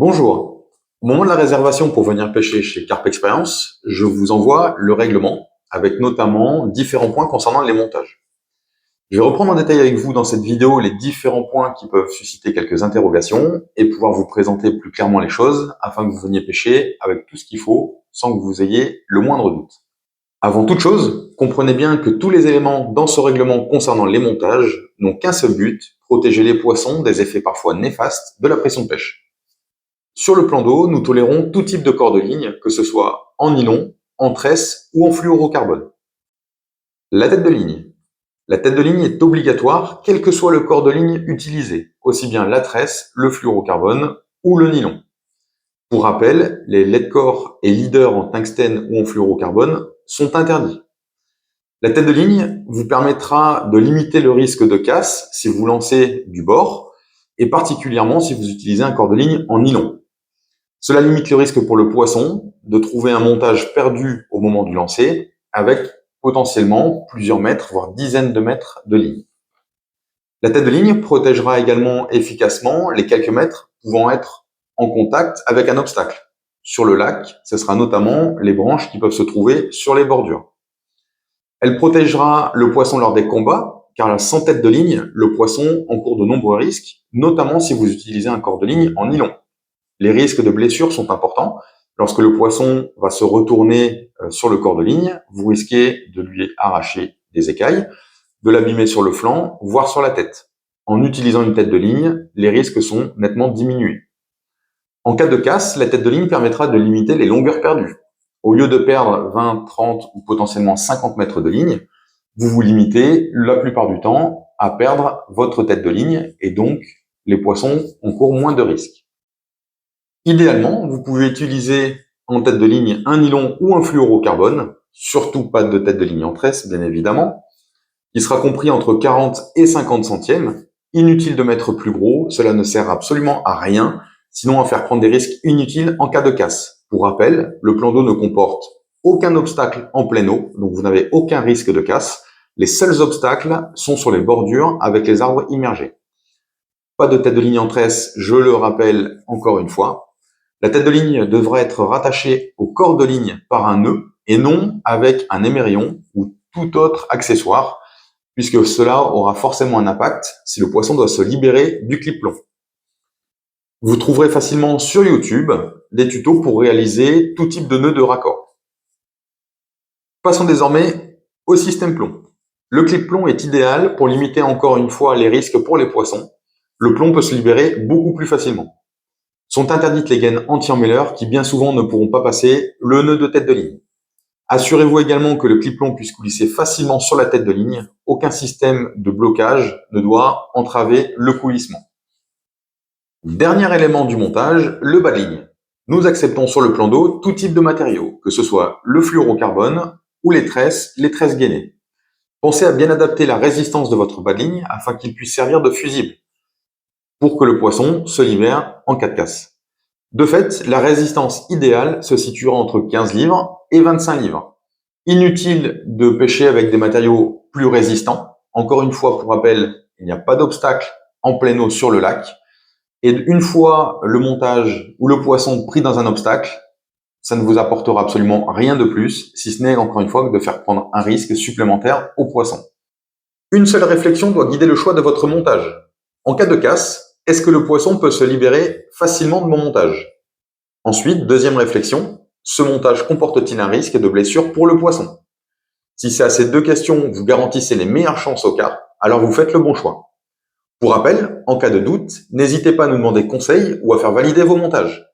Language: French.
Bonjour. Au moment de la réservation pour venir pêcher chez Carp Experience, je vous envoie le règlement avec notamment différents points concernant les montages. Je vais reprendre en détail avec vous dans cette vidéo les différents points qui peuvent susciter quelques interrogations et pouvoir vous présenter plus clairement les choses afin que vous veniez pêcher avec tout ce qu'il faut sans que vous ayez le moindre doute. Avant toute chose, comprenez bien que tous les éléments dans ce règlement concernant les montages n'ont qu'un seul but, protéger les poissons des effets parfois néfastes de la pression de pêche. Sur le plan d'eau, nous tolérons tout type de corps de ligne, que ce soit en nylon, en tresse ou en fluorocarbone. La tête de ligne. La tête de ligne est obligatoire, quel que soit le corps de ligne utilisé, aussi bien la tresse, le fluorocarbone ou le nylon. Pour rappel, les lead-core et leaders en tungstène ou en fluorocarbone sont interdits. La tête de ligne vous permettra de limiter le risque de casse si vous lancez du bord, et particulièrement si vous utilisez un corps de ligne en nylon. Cela limite le risque pour le poisson de trouver un montage perdu au moment du lancer avec potentiellement plusieurs mètres, voire dizaines de mètres de ligne. La tête de ligne protégera également efficacement les quelques mètres pouvant être en contact avec un obstacle. Sur le lac, ce sera notamment les branches qui peuvent se trouver sur les bordures. Elle protégera le poisson lors des combats, car sans tête de ligne, le poisson encourt de nombreux risques, notamment si vous utilisez un corps de ligne en nylon. Les risques de blessure sont importants. Lorsque le poisson va se retourner sur le corps de ligne, vous risquez de lui arracher des écailles, de l'abîmer sur le flanc, voire sur la tête. En utilisant une tête de ligne, les risques sont nettement diminués. En cas de casse, la tête de ligne permettra de limiter les longueurs perdues. Au lieu de perdre 20, 30 ou potentiellement 50 mètres de ligne, vous vous limitez la plupart du temps à perdre votre tête de ligne et donc les poissons encourent moins de risques. Idéalement, vous pouvez utiliser en tête de ligne un nylon ou un fluorocarbone, surtout pas de tête de ligne en tresse, bien évidemment, qui sera compris entre 40 et 50 centièmes. Inutile de mettre plus gros, cela ne sert absolument à rien, sinon à faire prendre des risques inutiles en cas de casse. Pour rappel, le plan d'eau ne comporte aucun obstacle en pleine eau, donc vous n'avez aucun risque de casse. Les seuls obstacles sont sur les bordures avec les arbres immergés. Pas de tête de ligne en tresse, je le rappelle encore une fois. La tête de ligne devra être rattachée au corps de ligne par un nœud et non avec un émerillon ou tout autre accessoire, puisque cela aura forcément un impact si le poisson doit se libérer du clip plomb. Vous trouverez facilement sur YouTube des tutos pour réaliser tout type de nœud de raccord. Passons désormais au système plomb. Le clip plomb est idéal pour limiter encore une fois les risques pour les poissons. Le plomb peut se libérer beaucoup plus facilement. Sont interdites les gaines anti-emmêleurs qui bien souvent ne pourront pas passer le nœud de tête de ligne. Assurez-vous également que le clip plomb puisse glisser facilement sur la tête de ligne. Aucun système de blocage ne doit entraver le coulissement. Dernier élément du montage, le bas de ligne. Nous acceptons sur le plan d'eau tout type de matériaux, que ce soit le fluorocarbone ou les tresses gainées. Pensez à bien adapter la résistance de votre bas de ligne afin qu'il puisse servir de fusible, pour que le poisson se libère en cas de casse. De fait, la résistance idéale se situera entre 15 livres et 25 livres. Inutile de pêcher avec des matériaux plus résistants. Encore une fois, pour rappel, il n'y a pas d'obstacle en pleine eau sur le lac. Et une fois le montage ou le poisson pris dans un obstacle, ça ne vous apportera absolument rien de plus, si ce n'est encore une fois que de faire prendre un risque supplémentaire au poisson. Une seule réflexion doit guider le choix de votre montage. En cas de casse, est-ce que le poisson peut se libérer facilement de mon montage? Ensuite, deuxième réflexion, ce montage comporte-t-il un risque de blessure pour le poisson? Si c'est à ces deux questions vous garantissez les meilleures chances au cas, alors vous faites le bon choix. Pour rappel, en cas de doute, n'hésitez pas à nous demander conseil ou à faire valider vos montages.